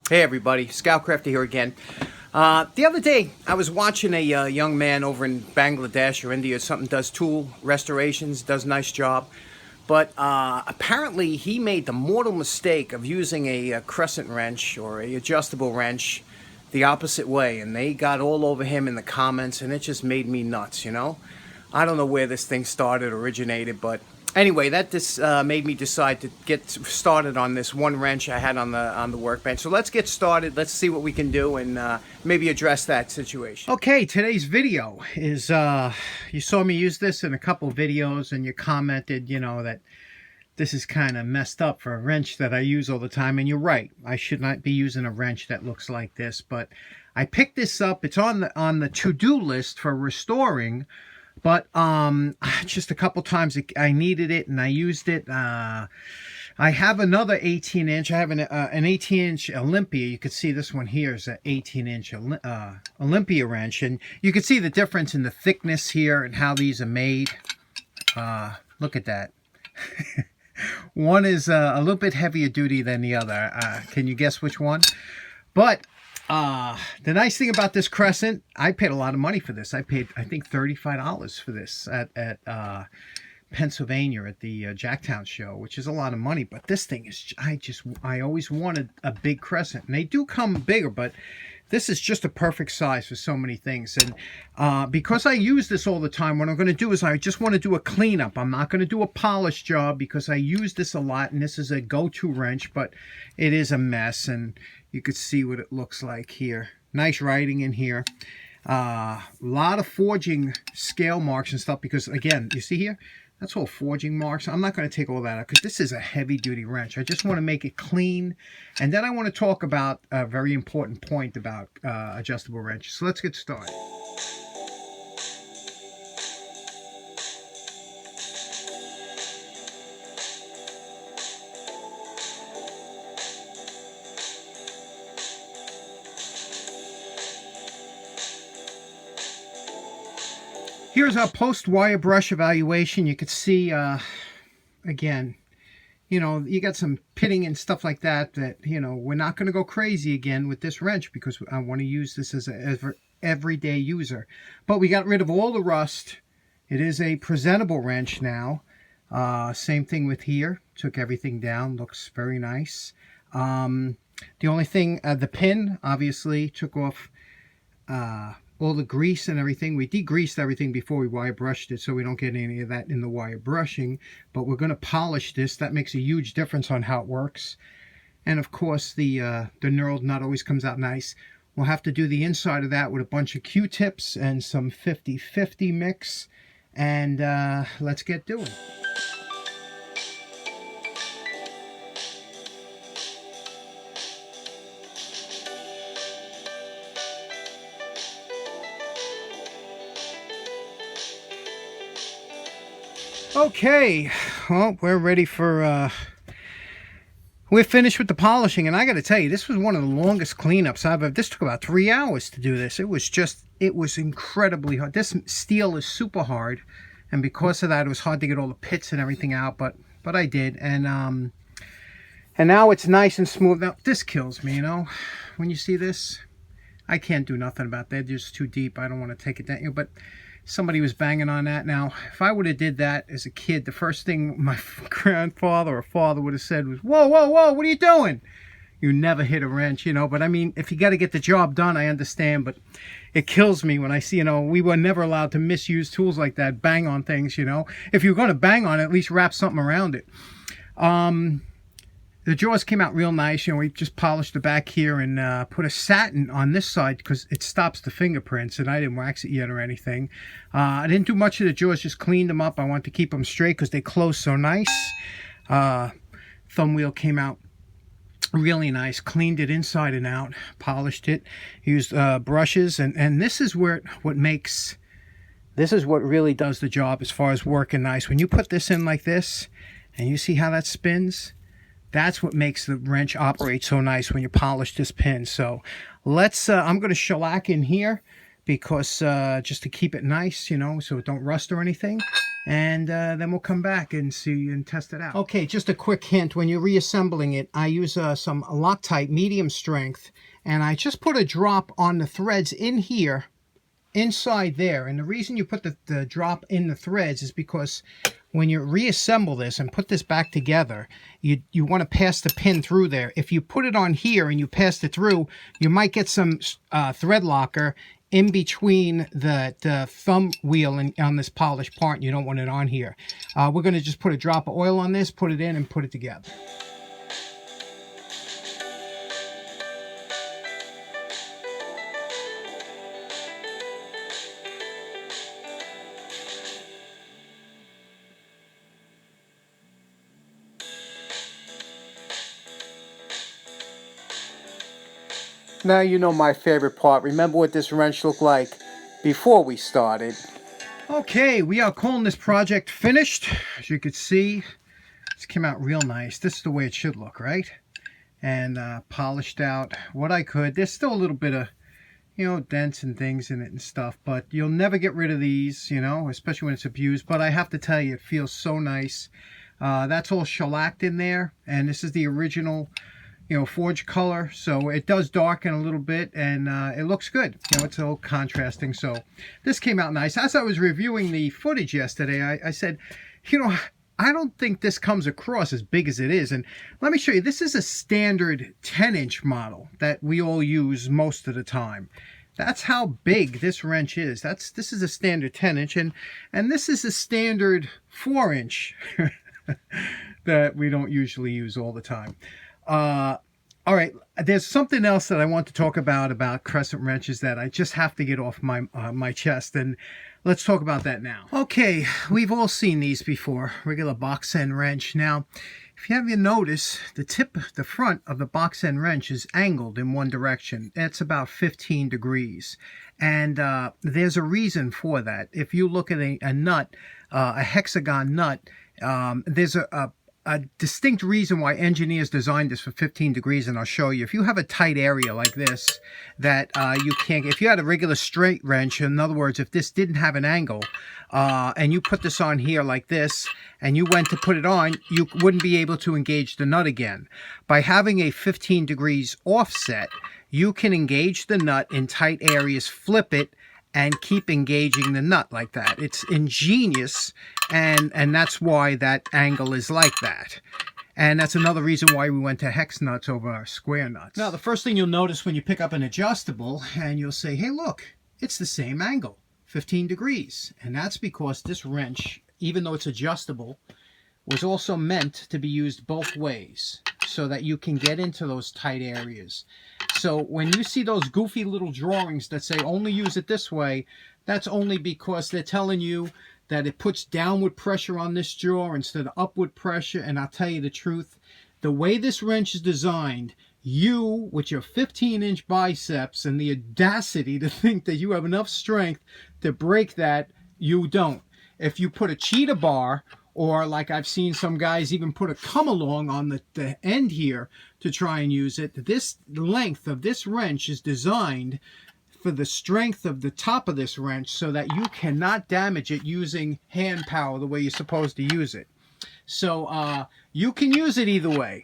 Hey everybody, Scoutcrafter here again. The other day I was watching a young man over in Bangladesh or India or something, does tool restorations, does a nice job. But apparently he made the mortal mistake of using a crescent wrench or a adjustable wrench the opposite way. And they got all over him in the comments and it just made me nuts, you know? I don't know where this thing started, originated, but anyway, that made me decide to get started on this one wrench I had on the workbench. So let's get started. Let's see what we can do and maybe address that situation. Okay, today's video is you saw me use this in a couple videos, and you commented, you know, that this is kind of messed up for a wrench that I use all the time. And you're right, I should not be using a wrench that looks like this. But I picked this up. It's on the to-do list for restoring. But just a couple times I needed it and I used it. I have another 18-inch. I have an 18-inch Olympia. You can see this one here is an 18-inch Olympia wrench. And you can see the difference in the thickness here and how these are made. Look at that. One is a little bit heavier duty than the other. Can you guess which one? But the nice thing about this Crescent, I paid a lot of money for this. I paid, I think, $35 for this at Pennsylvania at the Jacktown show, which is a lot of money. But this thing is, I always wanted a big Crescent. And they do come bigger, but this is just a perfect size for so many things. And because I use this all the time, what I'm going to do is I just want to do a cleanup. I'm not going to do a polish job because I use this a lot, and this is a go-to wrench, but it is a mess. And you could see what it looks like here. Nice writing in here. A lot of forging scale marks and stuff because, again, you see here? That's all forging marks. I'm not going to take all that out because this is a heavy-duty wrench. I just want to make it clean. And then I want to talk about a very important point about adjustable wrenches. So let's get started. Here's our post-wire brush evaluation. You can see, again, you know, you got some pitting and stuff like that, you know, we're not going to go crazy again with this wrench because I want to use this as an everyday user. But we got rid of all the rust. It is a presentable wrench now. Same thing with here. Took everything down. Looks very nice. The only thing, the pin, obviously, took off all the grease and everything. We degreased everything before we wire brushed it so we don't get any of that in the wire brushing. But we're going to polish this. That makes a huge difference on how it works. And of course the knurled nut always comes out nice. We'll have to do the inside of that with a bunch of Q-tips and some 50-50 mix. And let's get doing. Okay, well, we're ready for, we're finished with the polishing, and I got to tell you, this was one of the longest cleanups I've ever, this took about 3 hours to do this. It was incredibly hard. This steel is super hard, and because of that, it was hard to get all the pits and everything out, but I did, and now it's nice and smooth. Now, this kills me, you know, when you see this, I can't do nothing about that. They're just too deep. I don't want to take it down, but somebody was banging on that. Now, if I would have did that as a kid, the first thing my grandfather or father would have said was, whoa, whoa, whoa, what are you doing? You never hit a wrench, you know. But I mean, if you got to get the job done, I understand. But it kills me when I see, you know, we were never allowed to misuse tools like that, bang on things, you know. If you're going to bang on it, at least wrap something around it. The jaws came out real nice. You know, we just polished the back here and put a satin on this side because it stops the fingerprints, and I didn't wax it yet or anything. I didn't do much of the jaws, just cleaned them up. I want to keep them straight because they close so nice. Thumb wheel came out really nice. Cleaned it inside and out, polished it, used brushes, and this is where this is what really does the job as far as working nice. When you put this in like this, and you see how that spins, that's what makes the wrench operate so nice when you polish this pin. So let's, I'm going to shellac in here because just to keep it nice, you know, so it don't rust or anything. and then we'll come back and see and test it out. Okay, just a quick hint. When you're reassembling it, I use some Loctite medium strength, and I just put a drop on the threads in here, inside there. And the reason you put the drop in the threads is because when you reassemble this and put this back together, you want to pass the pin through there. If you put it on here and you pass it through, you might get some thread locker in between the thumb wheel and on this polished part. You don't want it on here. We're going to just put a drop of oil on this, put it in, and put it together. Now you know my favorite part. Remember what this wrench looked like before we started. Okay, we are calling this project finished. As you can see, this came out real nice. This is the way it should look, right? And polished out what I could. There's still a little bit of, dents and things in it and stuff, but you'll never get rid of these, especially when it's abused. But I have to tell you, it feels so nice. That's all shellacked in there, and this is the original forged color, so it does darken a little bit, and it looks good. It's all contrasting, so this came out nice. As I was reviewing the footage yesterday, I said, I don't think this comes across as big as it is. And let me show you, this is a standard 10-inch model that we all use most of the time. That's how big this wrench is. This is a standard 10-inch, and this is a standard 4-inch that we don't usually use all the time. All right, there's something else that I want to talk about Crescent wrenches that I just have to get off my my chest, and let's talk about that now. Okay, we've all seen these before, regular box end wrench. Now, if you haven't noticed, the front of the box end wrench is angled in one direction. It's about 15 degrees, and there's a reason for that. If you look at a nut, a hexagon nut, there's a distinct reason why engineers designed this for 15 degrees, and I'll show you. If you have a tight area like this that you can't, if you had a regular straight wrench, in other words, if this didn't have an angle, and you put this on here like this, and you went to put it on, you wouldn't be able to engage the nut again. By having a 15 degrees offset, you can engage the nut in tight areas, flip it, and keep engaging the nut like that. It's ingenious, and that's why that angle is like that. And that's another reason why we went to hex nuts over square nuts. Now, the first thing you'll notice when you pick up an adjustable, and you'll say, hey, look, it's the same angle, 15 degrees. And that's because this wrench, even though it's adjustable, was also meant to be used both ways so that you can get into those tight areas. So when you see those goofy little drawings that say only use it this way, that's only because they're telling you that it puts downward pressure on this jaw instead of upward pressure. And I'll tell you the truth, the way this wrench is designed, you, with your 15-inch biceps and the audacity to think that you have enough strength to break that, you don't. If you put a cheetah bar, or like I've seen some guys even put a come-along on the end here to try and use it, this length of this wrench is designed for the strength of the top of this wrench so that you cannot damage it using hand power the way you're supposed to use it. So you can use it either way.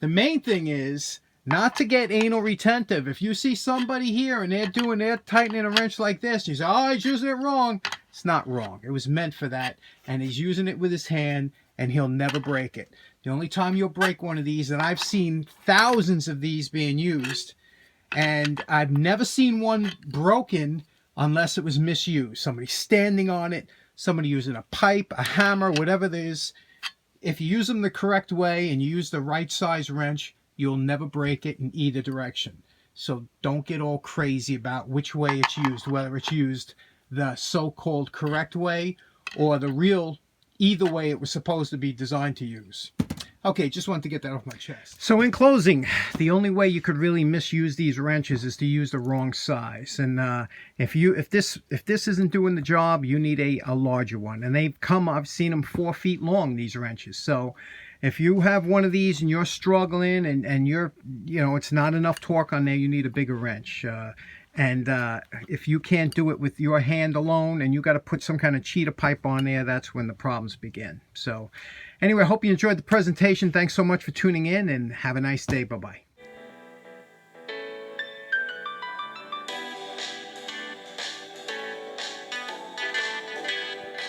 The main thing is not to get anal retentive. If you see somebody here and they're tightening a wrench like this, you say, oh, he's using it wrong. It's not wrong. It was meant for that, and he's using it with his hand, and he'll never break it. The only time you'll break one of these, and I've seen thousands of these being used, and I've never seen one broken unless it was misused. Somebody standing on it, somebody using a pipe, a hammer, whatever it is. If you use them the correct way and you use the right size wrench, you'll never break it in either direction. So don't get all crazy about which way it's used, whether it's used the so-called correct way or the real, either way it was supposed to be designed to use. Okay, just wanted to get that off my chest. So in closing, the only way you could really misuse these wrenches is to use the wrong size. And if this isn't doing the job, you need a larger one. And I've seen them 4 feet long, these wrenches. So if you have one of these and you're struggling and you're, it's not enough torque on there, you need a bigger wrench. And if you can't do it with your hand alone and you got to put some kind of cheater pipe on there, that's when the problems begin. So anyway, I hope you enjoyed the presentation. Thanks so much for tuning in, and have a nice day. Bye-bye.